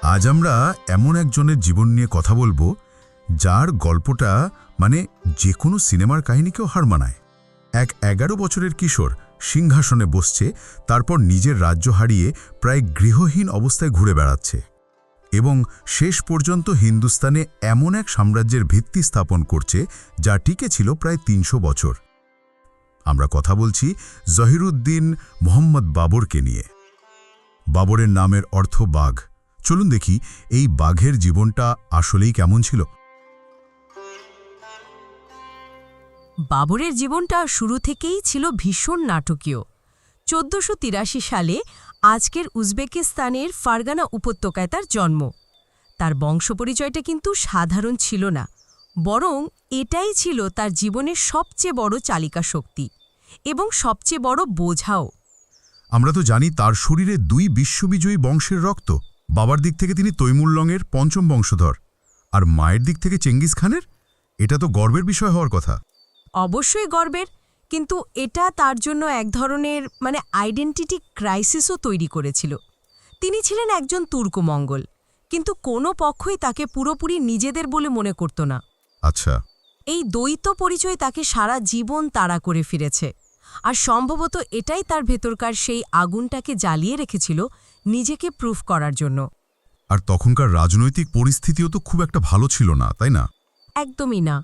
আজ আমরা এমন একজনের জীবন নিয়ে কথা বলবো যার গল্পটা যে কোনো সিনেমার কাহিনীকেও হার মানায়। এক 11 বছরের কিশোর সিংহাসনে বসছে, তারপর নিজের রাজ্য হারিয়ে প্রায় গৃহহীন অবস্থায় ঘুরে বেড়াচ্ছে এবং শেষ পর্যন্ত হিন্দুস্তানে এমন এক সাম্রাজ্যের ভিত্তি স্থাপন করছে যা টিকে ছিল প্রায় 300 বছর। আমরা কথা বলছি জহিরুদ্দিন মোহাম্মদ বাবরকে নিয়ে। বাবরের নামের অর্থ বাঘ। চলুন দেখি এই বাঘের জীবনটা আসলেই কেমন ছিল। বাবরের জীবনটা শুরু থেকেই ছিল ভীষণ নাটকীয়। 1483 সালে আজকের উজবেকিস্তানের ফারগানা উপত্যকায় তার জন্ম। তার বংশপরিচয়টা কিন্তু সাধারণ ছিল না, বরং এটাই ছিল তার জীবনের সবচেয়ে বড় চালিকা শক্তি এবং সবচেয়ে বড় বোঝাও। আমরা তো জানি তার শরীরে 2 বিশ্ববিজয়ী বংশের রক্ত। বাবার দিক থেকে তিনি তৈমুরলংয়ের 5ম বংশধর, আর মায়ের দিক থেকে চেঙ্গিস খানের। এটা তো গর্বের বিষয় হওয়ার কথা। অবশ্যই গর্বের, কিন্তু এটা তার জন্য এক ধরনের আইডেন্টিটি ক্রাইসিসও তৈরি করেছিল। তিনি ছিলেন একজন তুর্কমঙ্গল, কিন্তু কোনো পক্ষই তাকে পুরোপুরি নিজেদের বলে মনে করত না। আচ্ছা, এই দ্বৈত পরিচয় তাকে সারা জীবন তাড়া করে ফিরেছে, আর সম্ভবত এটাই তার ভেতরকার সেই আগুনটাকে জ্বালিয়ে রেখেছিল নিজেকে প্রুফ করার জন্য। আর তখনকার রাজনৈতিক পরিস্থিতিও তো খুব একটা ভালো ছিল না, তাই না? একদমই না।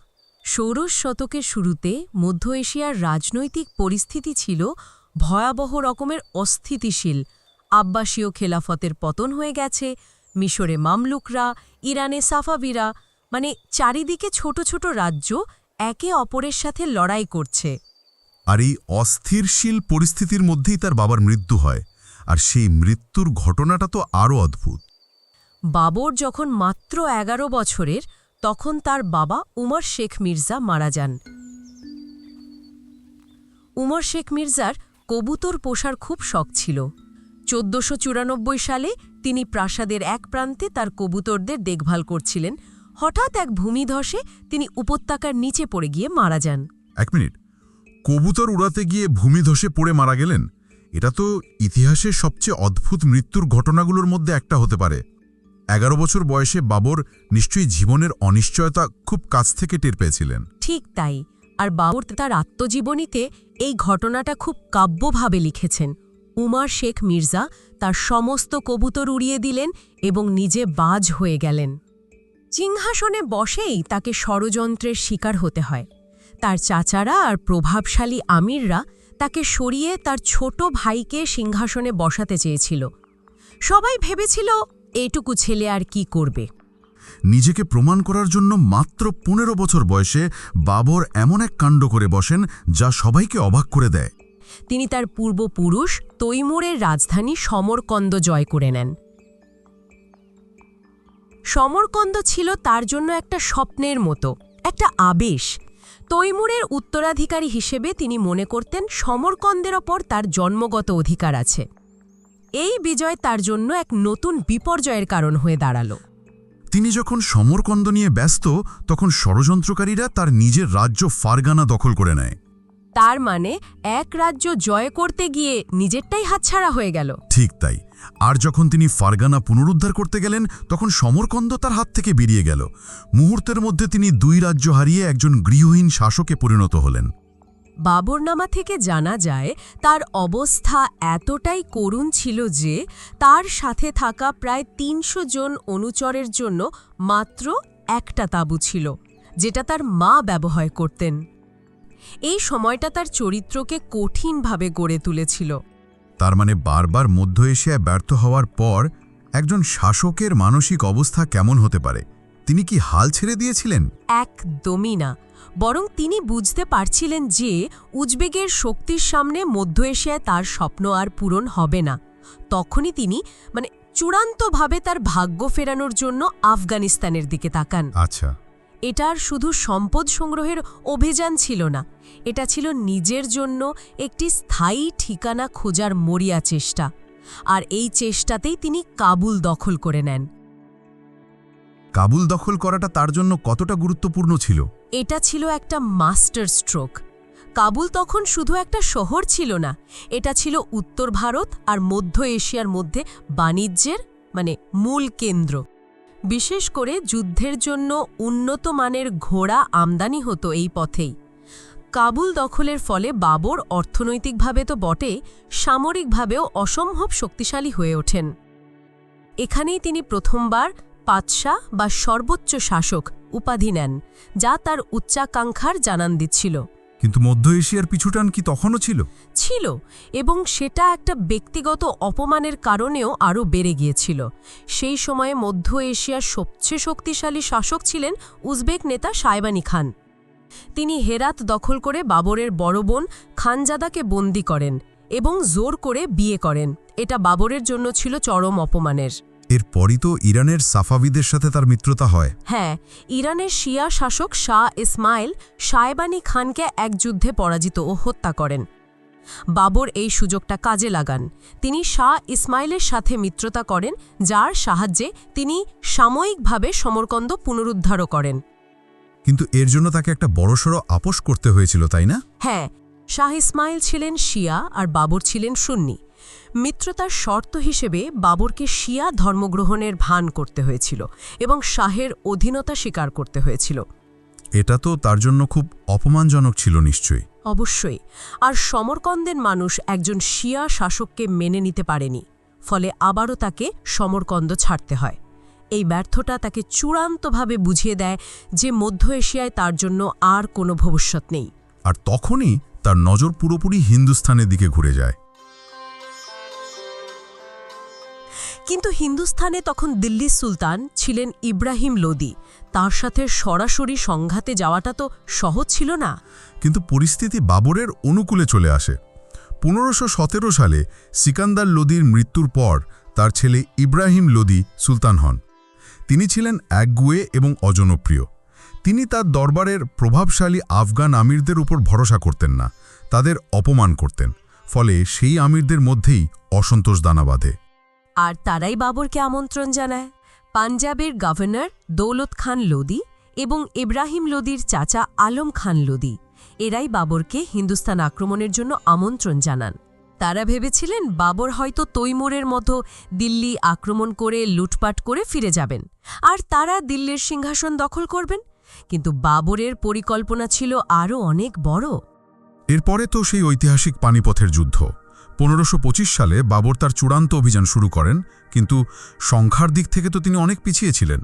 ষোড়শ শতকের শুরুতে মধ্য এশিয়ার রাজনৈতিক পরিস্থিতি ছিল ভয়াবহ রকমের অস্থিতিশীল। আব্বাসীয় খেলাফতের পতন হয়ে গেছে, মিশরে মামলুকরা, ইরানে সাফাভিরা, চারিদিকে ছোট ছোট রাজ্য একে অপরের সাথে লড়াই করছে। আর এই অস্থিরশীল পরিস্থিতির মধ্যেই তার বাবার মৃত্যু হয়, আর সেই মৃত্যুর ঘটনাটা তো আরও অদ্ভুত। বাবর যখন মাত্র 11 বছরের, তখন তার বাবা উমর শেখ মির্জা মারা যান। উমর শেখ মির্জার কবুতর পোষার খুব শখ ছিল। 1494 সালে তিনি প্রাসাদের এক প্রান্তে তার কবুতরদের দেখভাল করছিলেন। হঠাৎ এক ভূমিধসে তিনি উপত্যকার নিচে পড়ে গিয়ে মারা যান। 1 মিনিট, কবুতর উড়াতে গিয়ে ভূমিধসে পড়ে মারা গেলেন? এটা তো ইতিহাসের সবচেয়ে অদ্ভুত মৃত্যুর ঘটনাগুলোর মধ্যে একটা হতে পারে। 11 বছর বয়সে বাবর নিশ্চয়ই জীবনের অনিশ্চয়তা খুব কাছ থেকে টের পেয়েছিলেন। ঠিক তাই। আর বাবর তার আত্মজীবনীতে এই ঘটনাটা খুব কাব্যভাবে লিখেছেন। উমর শেখ মির্জা তার সমস্ত কবুতর উড়িয়ে দিলেন এবং নিজে বাজ হয়ে গেলেন। সিংহাসনে বসেই তাকে ষড়যন্ত্রের শিকার হতে হয়। তার চাচারা আর প্রভাবশালী আমিররা তাকে সরিয়ে তার ছোট ভাইকে সিংহাসনে বসাতে চেয়েছিল। সবাই ভেবেছিল এইটুকু ছেলে আর কি করবে। নিজেকে প্রমাণ করার জন্য মাত্র 15 বছর বয়সে বাবর এমন এক কাণ্ড করে বসেন যা সবাইকে অবাক করে দেয়। তিনি তার পূর্বপুরুষ তৈমুরের রাজধানী সমরকন্দ জয় করে নেন। সমরকন্দ ছিল তার জন্য একটা স্বপ্নের মতো, একটা আবেশ। তৈমুরের উত্তরাধিকারী হিসেবে তিনি মনে করতেন সমরকন্দের ওপর তার জন্মগত অধিকার আছে। এই বিজয় তার জন্য এক নতুন বিপর্যয়ের কারণ হয়ে দাঁড়ালো। তিনি যখন সমরকন্দ নিয়ে ব্যস্ত, তখন ষড়যন্ত্রকারীরা তার নিজের রাজ্য ফারগানা দখল করে নেয়। তার এক রাজ্য জয় করতে গিয়ে নিজেরটাই হাতছাড়া হয়ে গেল। ঠিক তাই। আর যখন তিনি ফারগানা পুনরুদ্ধার করতে গেলেন, তখন সমরকন্দ তার হাত থেকে বেরিয়ে গেল। মুহূর্তের মধ্যে তিনি 2 রাজ্য হারিয়ে একজন গৃহহীন শাসকে পরিণত হলেন। বাবরনামা থেকে জানা যায় তার অবস্থা এতটাই করুণ ছিল যে তার সাথে থাকা প্রায় 300 জন অনুচরের জন্য মাত্র একটা তাঁবু ছিল, যেটা তার মা ব্যবহার করতেন। এই সময়টা তার চরিত্রকে কঠিনভাবে গড়ে তুলেছিল। তার বারবার মধ্য এশিয়ায় ব্যর্থ হওয়ার পর একজন শাসকের মানসিক অবস্থা কেমন হতে পারে? তিনি কি হাল ছেড়ে দিয়েছিলেন? একদমই না, বরং তিনি বুঝতে পারছিলেন যে উজবেগের শক্তির সামনে মধ্য এশিয়ায় তার স্বপ্ন আর পূরণ হবে না। তখনই তিনি চূড়ান্তভাবে তার ভাগ্য ফেরানোর জন্য আফগানিস্তানের দিকে তাকান। আচ্ছা, এটা আর শুধু সম্পদ সংগ্রহের অভিযান ছিল না, এটা ছিল নিজের জন্য একটি স্থায়ী ঠিকানা খোঁজার মরিয়া চেষ্টা। আর এই চেষ্টাতেই তিনি কাবুল দখল করে নেন। কাবুল দখল করাটা তার জন্য কতটা গুরুত্বপূর্ণ ছিল? এটা ছিল একটা মাস্টার স্ট্রোক। কাবুল তখন শুধু একটা শহর ছিল না, এটা ছিল উত্তর ভারত আর মধ্য এশিয়ার মধ্যে বাণিজ্যের মানে মূল কেন্দ্র। বিশেষ করে যুদ্ধের জন্য উন্নত মানের ঘোড়া আমদানি হতো এই পথেই। কাবুল দখলের ফলে বাবর অর্থনৈতিকভাবে তো বটে, সামরিকভাবেও অসম্ভব শক্তিশালী হয়ে ওঠেন। এখানেই তিনি প্রথমবার পাতশাহ বা সর্বোচ্চ শাসক উপাধি নেন, যা তার উচ্চাকাঙ্ক্ষার জানান দিচ্ছিল। কিন্তু মধ্য এশিয়ার পিছুটান কি তখনও ছিল? ছিল, এবং সেটা একটা ব্যক্তিগত অপমানের কারণেও আরও বেড়ে গিয়েছিল। সেই সময়ে মধ্য এশিয়ার সবচেয়ে শক্তিশালী শাসক ছিলেন উজবেক নেতা সায়বানি খান। তিনি হেরাত দখল করে বাবরের বড় বোন খানজাদাকে বন্দী করেন এবং জোর করে বিয়ে করেন। এটা বাবরের জন্য ছিল চরম অপমানের। এরপরই তো ইরানের সাফাভিদের সাথে তার মিত্রতা হয়। হ্যাঁ, ইরানের শিয়া শাসক শাহ ইসমাইল সায়বানি খানকে এক যুদ্ধে পরাজিত ও হত্যা করেন। বাবর এই সুযোগটা কাজে লাগান। তিনি শাহ ইসমাইলের সাথে মিত্রতা করেন, যার সাহায্যে তিনি সাময়িকভাবে সমরকন্দ পুনরুদ্ধারও করেন। কিন্তু এর জন্য তাকে একটা বড়সড় আপোষ করতে হয়েছিল, তাই না? হ্যাঁ, শাহ ইসমাইল ছিলেন শিয়া আর বাবর ছিলেন সুন্নি। মিত্রতার শর্ত হিসেবে বাবরকে শিয়া ধর্মগ্রহণের ভান করতে হয়েছিল এবং শাহের অধীনতা স্বীকার করতে হয়েছিল। এটা তো তার জন্য খুব অপমানজনক ছিল নিশ্চয়ই। অবশ্যই। আর সমরকন্দের মানুষ একজন শিয়া শাসককে মেনে নিতে পারেনি, ফলে আবারও তাকে সমরকন্দ ছাড়তে হয়। এই ব্যর্থতা তাকে চূড়ান্তভাবে বুঝিয়ে দেয় যে মধ্য এশিয়ায় তার জন্য আর কোনো ভবিষ্যৎ নেই। আর তখনই তার নজর পুরোপুরি হিন্দুস্থানের দিকে ঘুরে যায়। কিন্তু হিন্দুস্থানে তখন দিল্লির সুলতান ছিলেন ইব্রাহিম লোদি। তার সাথে সরাসরি সংঘাতে যাওয়াটা তো সহজ ছিল না। কিন্তু পরিস্থিতি বাবরের অনুকূলে চলে আসে। 1517 সালে সিকান্দার লোদির মৃত্যুর পর তার ছেলে ইব্রাহিম লোদি সুলতান হন। তিনি ছিলেন একগুঁয়ে এবং অজনপ্রিয়। তিনি তার দরবারের প্রভাবশালী আফগান আমিরদের উপর ভরসা করতেন না, তাদের অপমান করতেন। ফলে সেই আমিরদের মধ্যেই অসন্তোষ দানা বাঁধে। আর তারাই বাবরকে আমন্ত্রণ জানায়। পাঞ্জাবের গভর্নর দৌলত খান লোদি এবং ইব্রাহিম লোদির চাচা আলম খান লোদি, এরাই বাবরকে হিন্দুস্তান আক্রমণের জন্য আমন্ত্রণ জানান। তারা ভেবেছিলেন বাবর হয়তো তৈমুরের মতো দিল্লি আক্রমণ করে লুটপাট করে ফিরে যাবেন, আর তারা দিল্লির সিংহাসন দখল করবেন। কিন্তু বাবরের পরিকল্পনা ছিল আরও অনেক বড়। এরপরে তো সেই ঐতিহাসিক পানিপথের যুদ্ধ। 1525 সালে বাবর তার চূড়ান্ত অভিযান শুরু করেন, কিন্তু সংখ্যার দিক থেকে তো তিনি অনেক পিছিয়ে ছিলেন।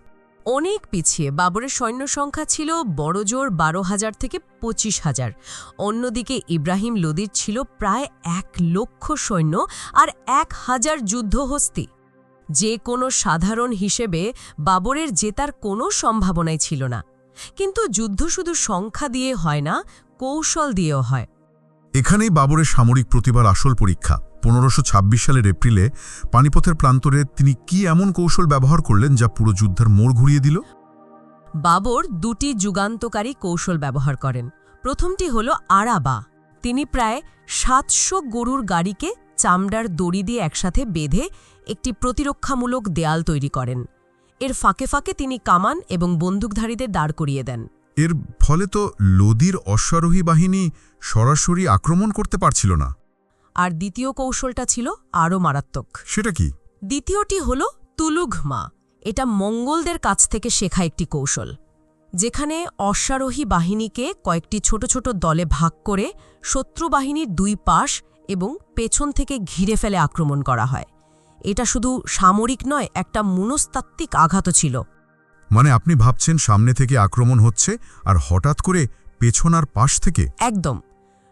অনেক পিছিয়ে। বাবরের সৈন্য সংখ্যা ছিল বড়জোর 12,000 থেকে 25,000। অন্যদিকে ইব্রাহিম লোদির ছিল প্রায় 1 লক্ষ সৈন্য আর 1,000 যুদ্ধহস্তি। যে কোনো সাধারণ হিসেবে বাবরের জেতার কোনো সম্ভাবনাই ছিল না। কিন্তু যুদ্ধ শুধু সংখ্যা দিয়ে হয় না, কৌশল দিয়েও হয়। এখানেই বাবরের সামরিক প্রতিভার আসল পরীক্ষা। 1526 সালের এপ্রিলে পানিপথের প্রান্তরে তিনি কি এমন কৌশল ব্যবহার করলেন যা পুরো যুদ্ধের মোড় ঘুরিয়ে দিল? বাবর 2টি যুগান্তকারী কৌশল ব্যবহার করেন। প্রথমটি হল আরাবা। তিনি প্রায় 700 গরুর গাড়িকে চামড়ার দড়ি দিয়ে একসাথে বেঁধে একটি প্রতিরক্ষামূলক দেয়াল তৈরি করেন। এর ফাঁকে ফাঁকে তিনি কামান এবং বন্দুকধারীদের দাঁড় করিয়ে দেন। এর ফলে তো লোদির অশ্বারোহী বাহিনী সরাসরি আক্রমণ করতে পারছিল না। আর দ্বিতীয় কৌশলটা ছিল আরও মারাত্মক। সেটা কি? দ্বিতীয়টি হল তুলুঘমা। এটা মঙ্গলদের কাছ থেকে শেখা একটি কৌশল, যেখানে অশ্বারোহী বাহিনীকে কয়েকটি ছোট ছোট দলে ভাগ করে শত্রু বাহিনীর 2 পাশ এবং পেছন থেকে ঘিরে ফেলে আক্রমণ করা হয়। এটা শুধু সামরিক নয়, একটা মনস্তাত্ত্বিক আঘাতও ছিল। মানে আপনি ভাবছেন সামনে থেকে আক্রমণ হচ্ছে আর হঠাৎ করে পেছন আর পাশ থেকে? একদম।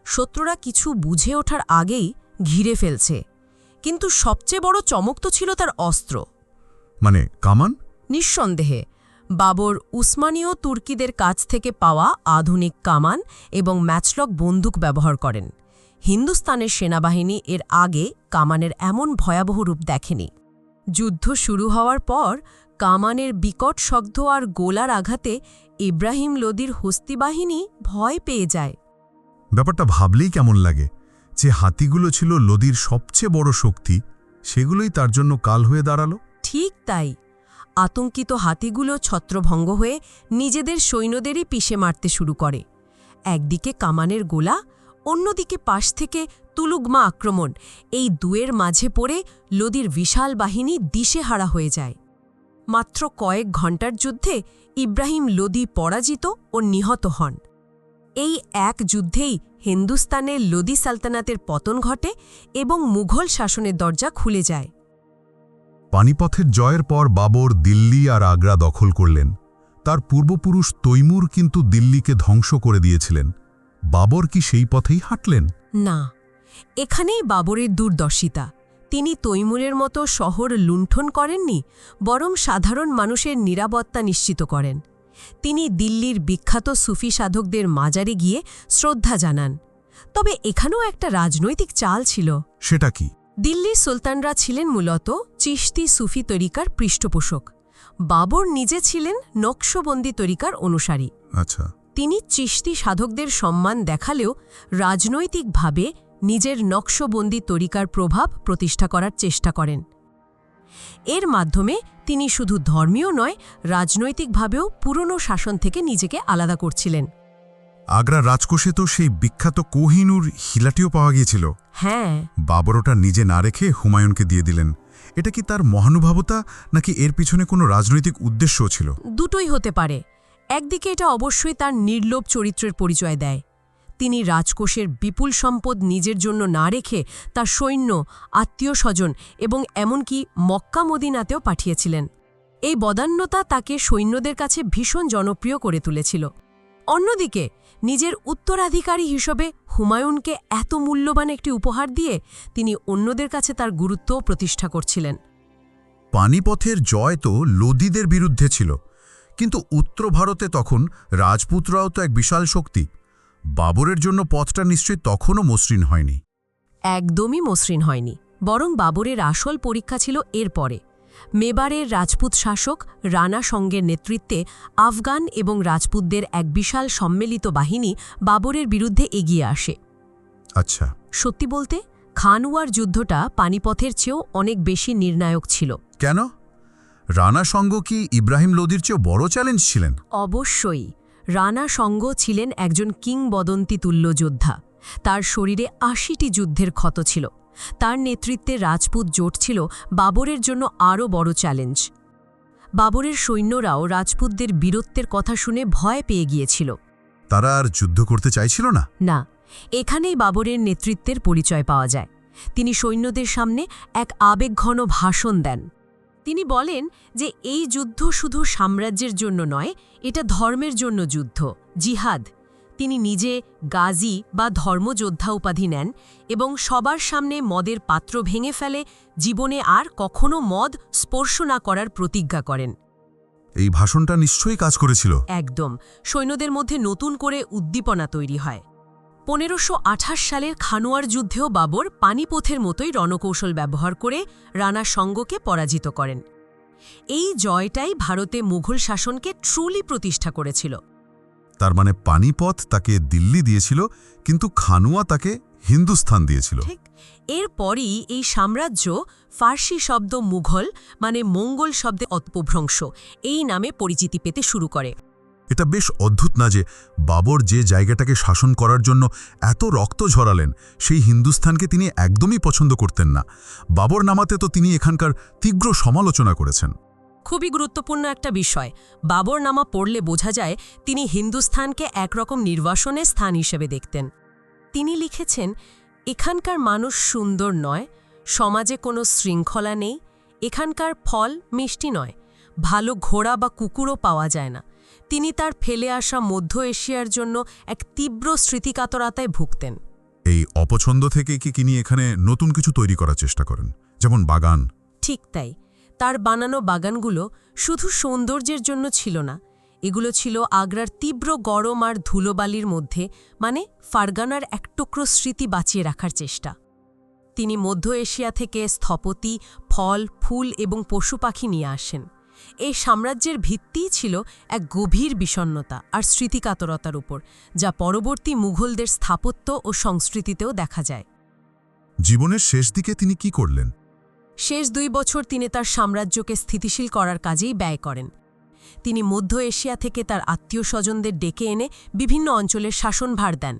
শত্রুরা কিছু বুঝে ওঠার আগেই ঘিরে ফেলছে। কিন্তু সবচেয়ে বড় চমক তো ছিল তার অস্ত্র। মানে কামান? নিঃসন্দেহে বাবর উসমানীয় তুর্কিদের কাছ থেকে পাওয়া আধুনিক কামান এবং ম্যাচলক বন্দুক ব্যবহার করেন। হিন্দুস্তানের সেনাবাহিনী এর আগে কামানের এমন ভয়াবহ রূপ দেখেনি। যুদ্ধ শুরু হওয়ার পর কামানের বিকট শব্দ আর গোলার আঘাতে ইব্রাহিম লোদির হস্তি বাহিনী ভয় পেয়ে যায়। ব্যাপারটা ভাবলেই কেমন লাগে যে হাতিগুলো ছিল লোদির সবচেয়ে বড় শক্তি, সেগুলোই তার জন্য কাল হয়ে দাঁড়ালো। ঠিক তাই। আতঙ্কিত হাতিগুলো ছত্রভঙ্গ হয়ে নিজেদের সৈন্যদেরই পিষে মারতে শুরু করে। একদিকে কামানের গোলা, অন্যদিকে পাশ থেকে তুলুগমা আক্রমণ, এই দুয়ের মাঝে পড়ে লোদির বিশাল বাহিনী দিশেহারা হয়ে যায়। মাত্র কয়েক ঘণ্টার যুদ্ধে ইব্রাহিম লোদি পরাজিত ও নিহত হন। এই এক যুদ্ধেই হিন্দুস্তানের লোদি সালতানাতের পতন ঘটে এবং মুঘল শাসনের দরজা খুলে যায়। পানিপথের জয়ের পর বাবর দিল্লি আর আগ্রা দখল করলেন। তার পূর্বপুরুষ তৈমুর কিন্তু দিল্লিকে ধ্বংস করে দিয়েছিলেন। বাবর কি সেই পথেই হাঁটলেন? না, এখানেই বাবরের দুর্দশিতা। তিনি তৈমুরের মতো শহর লুণ্ঠন করেননি, বরং সাধারণ মানুষের নিরাপত্তা নিশ্চিত করেন। তিনি দিল্লির বিখ্যাত সুফি সাধকদের মাজারে গিয়ে শ্রদ্ধা জানান। তবে এখানেও একটা রাজনৈতিক চাল ছিল। সেটা কি? দিল্লির সুলতানরা ছিলেন মূলত চিশতি সুফি তরিকার পৃষ্ঠপোষক। বাবর নিজে ছিলেন নকশবন্দি তরিকার অনুসারী। আচ্ছা। তিনি চিশতি সাধকদের সম্মান দেখালেও রাজনৈতিকভাবে নিজের নকশবন্দি তরিকার প্রভাব প্রতিষ্ঠা করার চেষ্টা করেন। এর মাধ্যমে তিনি শুধু ধর্মীয় নয়, রাজনৈতিকভাবেও পুরনো শাসন থেকে নিজেকে আলাদা করছিলেন। আগ্রা রাজকোষে তো সেই বিখ্যাত কোহিনূর হিলাটিও পাওয়া গিয়েছিল। হ্যাঁ, বাবর ওটা নিজে না রেখে হুমায়ুনকে দিয়ে দিলেন। এটা কি তার মহানুভবতা, নাকি এর পিছনে কোনো রাজনৈতিক উদ্দেশ্যও ছিল? দুটোই হতে পারে। একদিকে এটা অবশ্যই তার নির্লোভ চরিত্রের পরিচয় দেয়। তিনি রাজকোষের বিপুল সম্পদ নিজের জন্য না রেখে তার সৈন্য, আত্মীয় স্বজন এবং এমনকি মক্কা মদিনাতেও পাঠিয়েছিলেন। এই বদান্যতা তাকে সৈন্যদের কাছে ভীষণ জনপ্রিয় করে তুলেছিল। অন্যদিকে নিজের উত্তরাধিকারী হিসেবে হুমায়ুনকে এত মূল্যবান একটি উপহার দিয়ে তিনি অন্যদের কাছে তার গুরুত্বও প্রতিষ্ঠা করছিলেন। পানিপথের জয় তো লোদিদের বিরুদ্ধে ছিল, কিন্তু উত্তর ভারতে তখন রাজপুতরাও তো এক বিশাল শক্তি। বাবরের জন্য পথটা নিশ্চয়ই তখনও মসৃণ হয়নি। একদমই মসৃণ হয়নি, বরং বাবরের আসল পরীক্ষা ছিল এরপরে। মেবারের রাজপুত শাসক রানা সঙ্গের নেতৃত্বে আফগান এবং রাজপুতদের এক বিশাল সম্মিলিত বাহিনী বাবরের বিরুদ্ধে এগিয়ে আসে। আচ্ছা। সত্যি বলতে খানওয়ার যুদ্ধটা পানিপথের চেয়েও অনেক বেশি নির্ণায়ক ছিল। কেন? রানা সঙ্গ কি ইব্রাহিম লোদির চেয়েও বড় চ্যালেঞ্জ ছিলেন? অবশ্যই। রানা সঙ্গ ছিলেন একজন কিংবদন্তি তুল্য যোদ্ধা। তার শরীরে ৮০টি যুদ্ধের ক্ষত ছিল। তার নেতৃত্বে রাজপুত জোট ছিল বাবরের জন্য আরও বড় চ্যালেঞ্জ। বাবরের সৈন্যরাও রাজপুতদের বীরত্বের কথা শুনে ভয় পেয়ে গিয়েছিল। তারা আর যুদ্ধ করতে চাইছিল না? না, এখানেই বাবরের নেতৃত্বের পরিচয় পাওয়া যায়। তিনি সৈন্যদের সামনে এক আবেগঘন ভাষণ দেন। তিনি বলেন যে এই যুদ্ধ শুধু সাম্রাজ্যের জন্য নয়, এটা ধর্মের জন্য যুদ্ধ, জিহাদ। তিনি নিজে গাজী বা ধর্মযোদ্ধা উপাধি নেন এবং সবার সামনে মদের পাত্র ভেঙে ফেলে জীবনে আর কখনো মদ স্পর্শ না করার প্রতিজ্ঞা করেন। এই ভাষণটা নিশ্চয়ই কাজ করেছিল। একদম। সৈন্যদের মধ্যে নতুন করে উদ্দীপনা তৈরি হয়। ১৫২৮ সালের খানোয়ার যুদ্ধেও বাবর পানিপথের মতোই রণকৌশল ব্যবহার করে রানা সঙ্গকে পরাজিত করেন। এই জয়টাই ভারতে মুঘল শাসনকে ট্রুলি প্রতিষ্ঠা করেছিল। তার মানে পানিপথ তাকে দিল্লি দিয়েছিল, কিন্তু খানুয়া তাকে হিন্দুস্থান দিয়েছিল। ঠিক। এরপরই এই সাম্রাজ্য ফার্সি শব্দ মুঘল মানে মঙ্গল শব্দে অপভ্রংশ এই নামে পরিচিতি পেতে শুরু করে। এটা বেশ অদ্ভুত না যে বাবর যে জায়গাটাকে শাসন করার জন্য এত রক্ত ঝরালেন, সেই হিন্দুস্থানকে তিনি একদমই পছন্দ করতেন না। বাবর নামাতে তো তিনি এখানকার তীব্র সমালোচনা করেছেন। খুবই গুরুত্বপূর্ণ একটা বিষয়। বাবরনামা পড়লে বোঝা যায় তিনি হিন্দুস্থানকে একরকম নির্বাসনের স্থান হিসেবে দেখতেন। তিনি লিখেছেন, এখানকার মানুষ সুন্দর নয়, সমাজে কোনো শৃঙ্খলা নেই, এখানকার ফল মিষ্টি নয়, ভালো ঘোড়া বা কুকুরও পাওয়া যায় না। তিনি তার ফেলে আসা মধ্য এশিয়ার জন্য এক তীব্র স্মৃতিকাতরতায় ভুগতেন। এই অপছন্দ থেকে কি তিনি এখানে নতুন কিছু তৈরি করার চেষ্টা করেন, যেমন বাগান? ঠিক তাই। তার বানানো বাগানগুলো শুধু সৌন্দর্যের জন্য ছিল না, এগুলো ছিল আগ্রার তীব্র গরম আর ধুলোবালির মধ্যে মানে ফারগানার এক টুকরো স্মৃতি বাঁচিয়ে রাখার চেষ্টা। তিনি মধ্য এশিয়া থেকে স্থপতি, ফল, ফুল এবং পশু পাখি নিয়ে আসেন। এই সাম্রাজ্যের ভিত্তিই ছিল এক গভীর বিষণ্ণতা আর স্মৃতিকাতরতার উপর, যা পরবর্তী মুঘলদের স্থাপত্য ও সংস্কৃতিতেও দেখা যায়। জীবনের শেষ দিকে তিনি কি করলেন? শেষ ২ বছর তিনি তার সাম্রাজ্যকে স্থিতিশীল করার কাজেই ব্যয় করেন। তিনি মধ্য এশিয়া থেকে তার আত্মীয় স্বজনদের ডেকে এনে বিভিন্ন অঞ্চলের শাসনভার দেন।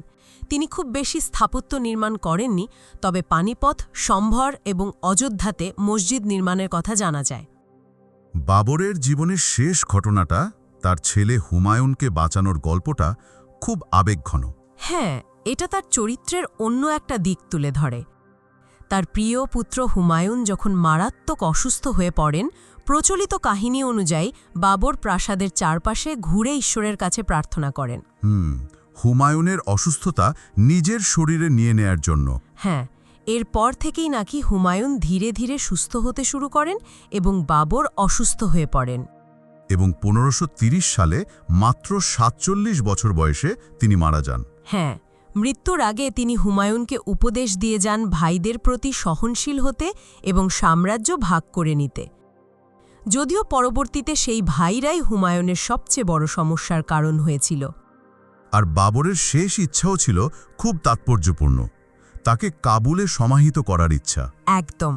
তিনি খুব বেশি স্থাপত্য নির্মাণ করেননি, তবে পানিপথ, সম্ভর এবং অযোধ্যাতে মসজিদ নির্মাণের কথা জানা যায়। বাবরের জীবনের শেষ ঘটনাটা, তার ছেলে হুমায়ুনকে বাঁচানোর গল্পটা খুব আবেগঘন। হ্যাঁ, এটা তার চরিত্রের অন্য একটা দিক তুলে ধরে। তার প্রিয় পুত্র হুমায়ুন যখন মারাত্মক অসুস্থ হয়ে পড়েন, প্রচলিত কাহিনী অনুযায়ী বাবর প্রাসাদের চারপাশে ঘুরে ঈশ্বরের কাছে প্রার্থনা করেন। হুমায়ুনের অসুস্থতা নিজের শরীরে নিয়ে নেয়ার জন্য। হ্যাঁ, এরপর থেকেই নাকি হুমায়ুন ধীরে ধীরে সুস্থ হতে শুরু করেন এবং বাবর অসুস্থ হয়ে পড়েন। এবং 1530 সালে মাত্র 47 বছর বয়সে তিনি মারা যান। হ্যাঁ, মৃত্যুর আগে তিনি হুমায়ুনকে উপদেশ দিয়ে যান ভাইদের প্রতি সহনশীল হতে এবং সাম্রাজ্য ভাগ করে নিতে। যদিও পরবর্তীতে সেই ভাইরাই হুমায়ুনের সবচেয়ে বড় সমস্যার কারণ হয়েছিল। আর বাবরের শেষ ইচ্ছাও ছিল খুব তাৎপর্যপূর্ণ, তাকে কাবুলে সমাহিত করার ইচ্ছা। একদম।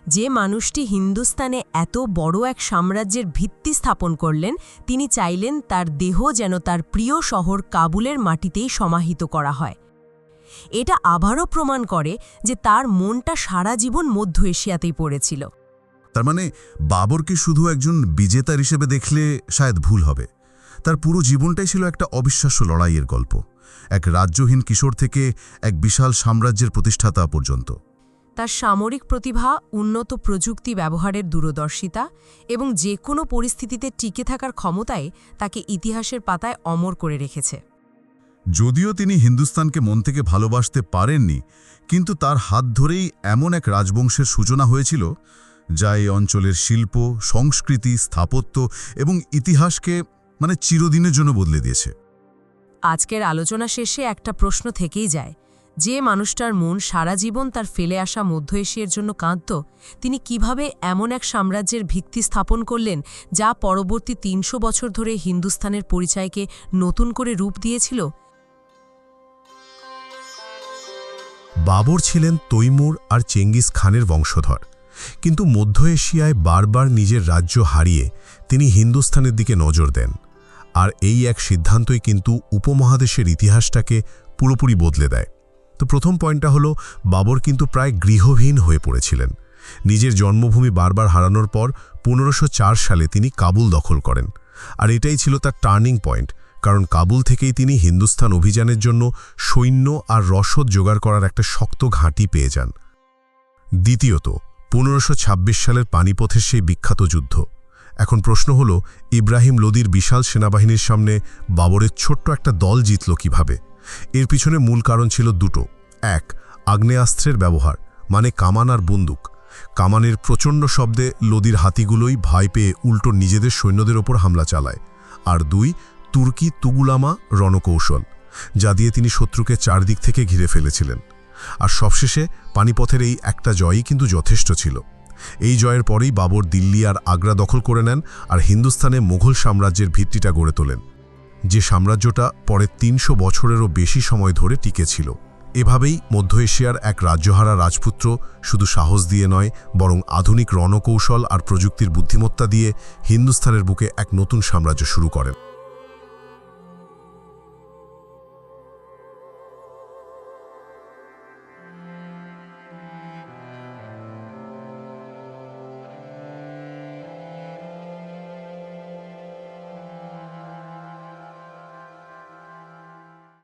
যে মানুষটি হিন্দুস্তানে এত বড় এক সাম্রাজ্যের ভিত্তি স্থাপন করলেন, তিনি চাইলেন তার দেহ যেন তার প্রিয় শহর কাবুলের মাটিতেই সমাহিত করা হয়। এটা আবারও প্রমাণ করে যে তার মনটা সারা জীবন মধ্য এশিয়াতেই পড়েছিল। তার মানে বাবরকে শুধু একজন বিজেতার হিসেবে দেখলে শায়দ ভুল হবে। তার পুরো জীবনটাই ছিল একটা অবিশ্বাস্য লড়াইয়ের গল্প, এক রাজ্যহীন কিশোর থেকে এক বিশাল সাম্রাজ্যের প্রতিষ্ঠাতা পর্যন্ত। তার সামরিক প্রতিভা, উন্নত প্রযুক্তি ব্যবহারের দূরদর্শিতা এবং যে কোনো পরিস্থিতিতে টিকে থাকার ক্ষমতায় তাকে ইতিহাসের পাতায় অমর করে রেখেছে। যদিও তিনি হিন্দুস্তানকে মন থেকে ভালোবাসতে পারেননি, কিন্তু তার হাত ধরেই এমন এক রাজবংশের সূচনা হয়েছিল যা এই অঞ্চলের শিল্প, সংস্কৃতি, স্থাপত্য এবং ইতিহাসকে চিরদিনের জন্য বদলে দিয়েছে। আজকের আলোচনা শেষে একটা প্রশ্ন থেকেই যায়, যে মানুষটার মন সারা জীবন তার ফেলে আসা মধ্য এশিয়ার জন্য কাঁদত, তিনি কিভাবে এমন এক সাম্রাজ্যের ভিত্তি স্থাপন করলেন যা পরবর্তী ৩০০ বছর ধরে হিন্দুস্তানের পরিচয়কে নতুন করে রূপ দিয়েছিল? বাবর ছিলেন তৈমুর আর চেঙ্গিস খানের বংশধর, কিন্তু মধ্য এশিয়ায় বারবার নিজের রাজ্য হারিয়ে তিনি হিন্দুস্তানের দিকে নজর দেন। আর এই এক সিদ্ধান্তই কিন্তু উপমহাদেশের ইতিহাসটাকে পুরোপুরি বদলে দেয়। তো প্রথম পয়েন্টটা হলো, বাবর কিন্তু প্রায় গৃহহীন হয়ে পড়েছিলেন। নিজের জন্মভূমি বারবার হারানোর পর 1504 সালে তিনি কাবুল দখল করেন। আর এটাই ছিল তার টার্নিং পয়েন্ট, কারণ কাবুল থেকেই তিনি হিন্দুস্তান অভিযানের জন্য সৈন্য আর রসদ জোগাড় করার একটা শক্ত ঘাঁটি পেয়ে যান। দ্বিতীয়ত, 1526 সালের পানিপথের সেই বিখ্যাত যুদ্ধ। এখন প্রশ্ন হলো, ইব্রাহিম লোদির বিশাল সেনাবাহিনীর সামনে বাবরের ছোট্ট একটা দল জিতল কিভাবে? এর পিছনে মূল কারণ ছিল দুটো। এক, আগ্নেয়াস্ত্রের ব্যবহার, মানে কামান আর বন্দুক। কামানের প্রচণ্ড শব্দে লোদির হাতিগুলোই ভয় পেয়ে উল্টো নিজেদের সৈন্যদের ওপর হামলা চালায়। আর দুই, তুর্কি তুগুলামা রণকৌশল, যা দিয়ে তিনি শত্রুকে চারদিক থেকে ঘিরে ফেলেছিলেন। আর সবশেষে পানিপথের এই একটা জয়ই কিন্তু যথেষ্ট ছিল। এই জয়ের পরেই বাবর দিল্লি আর আগ্রা দখল করে নেন আর হিন্দুস্তানে মুঘল সাম্রাজ্যের ভিত্তিটা গড়ে তোলেন, যে সাম্রাজ্যটা পরে ৩০০ বছরেরও বেশি সময় ধরে টিকে ছিল। এভাবেই মধ্য এশিয়ার এক রাজ্যহারা রাজপুত্র শুধু সাহস দিয়ে নয়, বরং আধুনিক রণকৌশল আর প্রযুক্তির বুদ্ধিমত্তা দিয়ে হিন্দুস্তানের বুকে এক নতুন সাম্রাজ্য শুরু করেন।